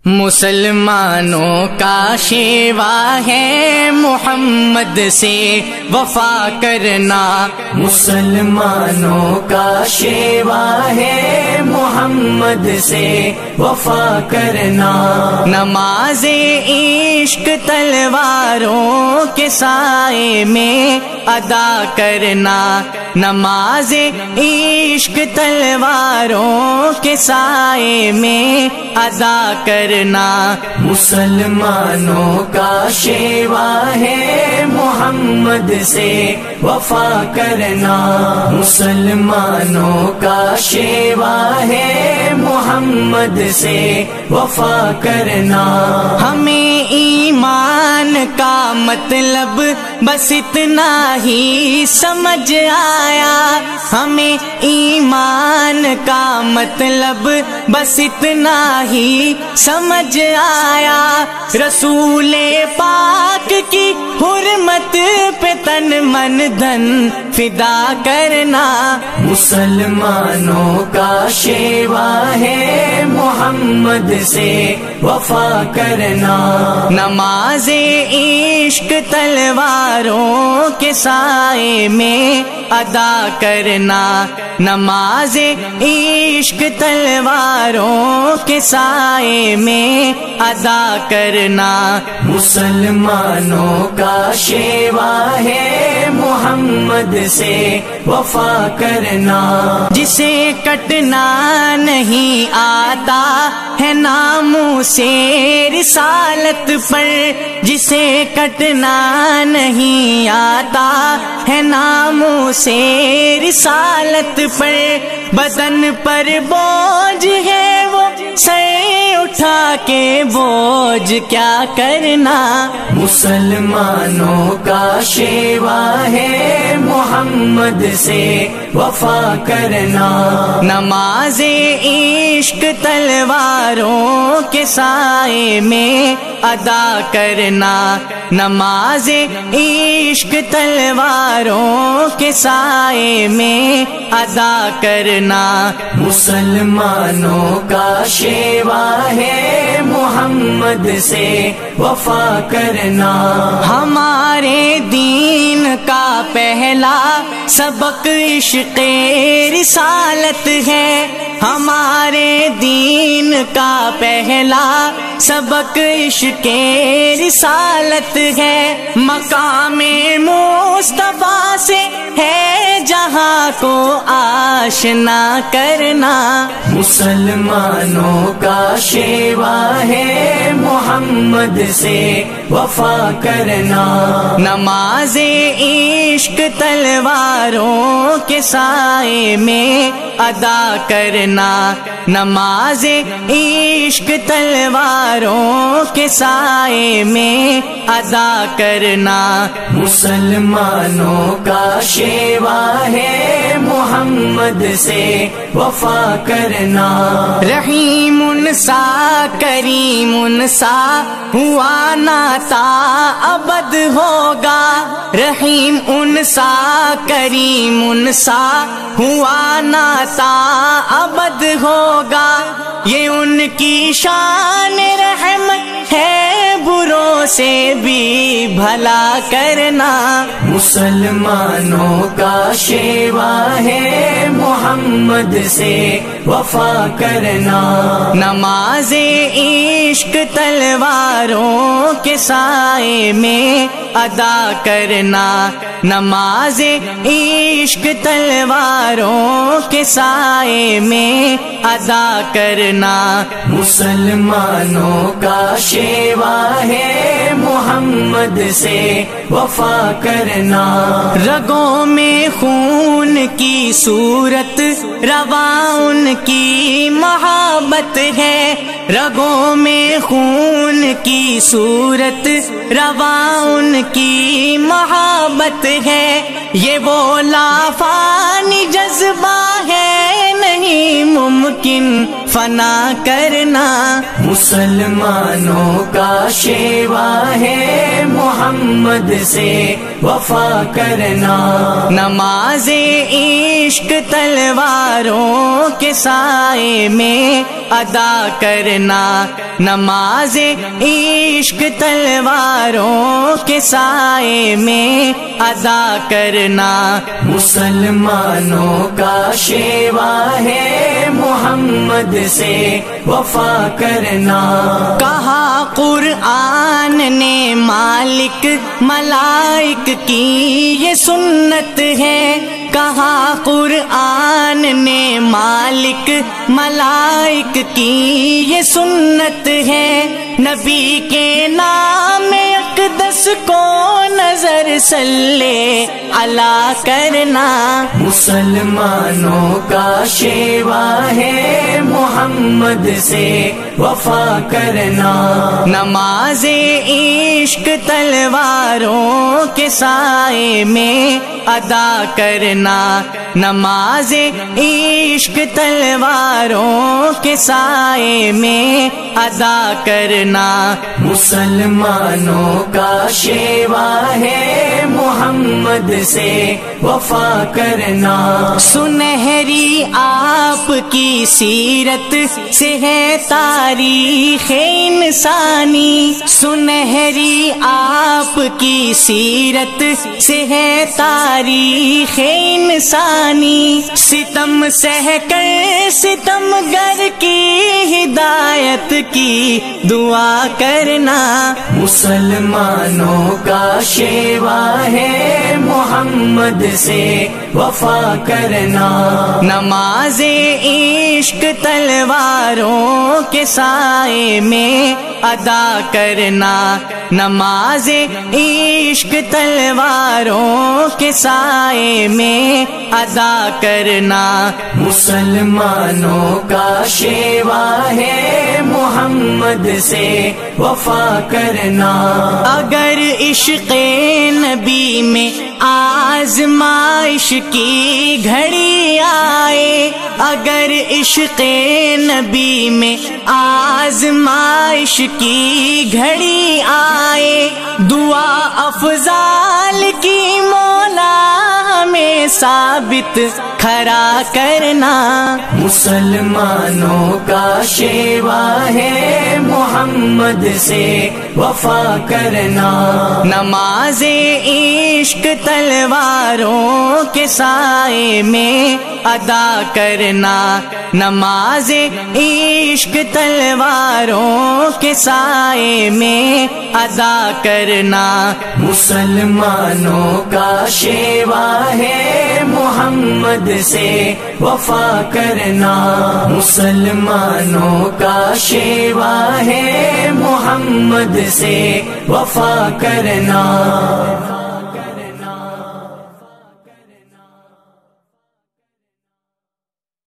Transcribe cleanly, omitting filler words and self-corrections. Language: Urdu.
مسلمانوں کا شیوا ہے محمد سے وفا کرنا، مسلمانوں کا شیوا ہے محمد سے وفا کرنا، نماز عشق تلواروں کے سائے میں ادا کرنا، نماز عشق تلواروں کے سائے میں ادا کرنا، مسلمانوں کا شیوا ہے محمد سے وفا کرنا، مسلمانوں کا شیوا ہے محمد سے وفا کرنا، ہمیں ایمان کا مطلب بس اتنا ہی سمجھ آیا، ہمیں ایمان کا مطلب بس اتنا ہی سمجھ آیا، رسول پاک کی حرمت پہ تن من دھن فدا کرنا، مسلمانوں کا شیوا ہے محمد سے وفا کرنا، نماز عشق تلواروں کے سائے میں ادا کرنا، نماز عشق تلواروں کے سائے میں ادا کرنا، مسلمانوں کا شیوا ہے محمد سے وفا کرنا، جسے کٹنا نہیں آتا ہے ناموں سے رسالت پر، جسے کٹنا نہیں آتا ہے ناموں سے رسالت پر، بدن پر بوجھ ہے وہ سر اٹھا کے بوجھ کیا کرنا، مسلمانوں کا شیوا ہے محمد سے وفا کرنا، نماز عشق تلواروں کے سائے میں ادا کرنا، نماز عشق تلواروں کے سائے میں ادا کرنا، مسلمانوں کا شیوا ہے محمد سے وفا کرنا، ہمارے دین کا پہلا سبق عشق رسالت ہے، ہمارے دین کا پہلا سبق عشق رسالت ہے، مقام مصطفیٰ سے ہے جہاں کو آشنا کرنا، مسلمانوں کا شیوا ہے محمد سے وفا کرنا، نماز عشق تلواروں کے سائے میں ادا کرنا، نماز عشق تلواروں کے سائے میں ادا کرنا، مسلمانوں کا شیوا ہے محمد سے وفا کرنا، رحیم سا کریم سا ہوا ناتا ابد ہوگا، رحیم ان سا کریم سا ہوا ناتا ابد ہوگا، یہ ان کی شان رحمت ہے بروں سے بھی بھلا کرنا، مسلمانوں کا شیوا ہے محمد سے وفا کرنا، نماز عشق تلواروں کے سائے میں ادا کرنا، نماز عشق تلواروں کے سائے میں ادا کرنا، مسلمانوں کا شیوا ہے محمد سے وفا کرنا، رگوں میں خون کی صورت رواں ان کی محبت ہے، رگوں میں خون کی صورت رواں ان کی محبت ہے، یہ وہ لافانی جذبہ ہے نہیں ممکن فنا کرنا، مسلمانوں کا شیوا ہے محمد سے وفا کرنا، نماز عشق تلواروں کے سائے میں ادا کرنا، نماز عشق تلواروں کے سائے میں ادا کرنا، مسلمانوں کا شیوا ہے محمد سے وفا کرنا، کہا قرآن نے مالک ملائک کی یہ سنت ہے، کہا قرآن نے مالک ملائک کی یہ سنت ہے، نبی کے نام اقدس کو نظر صلی علی کرنا، مسلمانوں کا شیوا ہے محمد سے وفا کرنا، نماز عشق تلواروں کے سائے میں ادا کرنا، نماز عشق تلواروں کے سائے میں ادا کرنا، مسلمانوں کا شیوا ہے محمد سے وفا کرنا، سنہری آپ کی سیرت سے ہے تاریخ انسانی، سنہری آپ کی سیرت سے ہے تاریخ انسانی، ستم سہ کر ستم گر کی ہدایت کی دعا کرنا، مسلمانوں کا شیوا ہے محمد سے وفا کرنا، نماز عشق تلواروں کے سائے میں ادا کرنا، نماز عشق تلواروں کے سائے میں ادا کرنا، مسلمانوں کا شیوا ہے محمد سے وفا کرنا، اگر عشق نبی میں آزمائش کی گھڑی آئے، اگر عشق نبی میں آزمائش کی گھڑی آئے، دعا افضال کی مولا ہمیں ثابت کھڑا کرنا، مسلمانوں کا شیوا ہے محمد سے وفا کرنا، نماز عشق تلواروں کے سائے میں ادا کرنا، نماز عشق تلواروں کے سائے میں ادا کرنا، مسلمانوں کا شیوا ہے محمد سے وفا کرنا، مسلمانوں کا شیوا ہے محمد سے وفا کرنا۔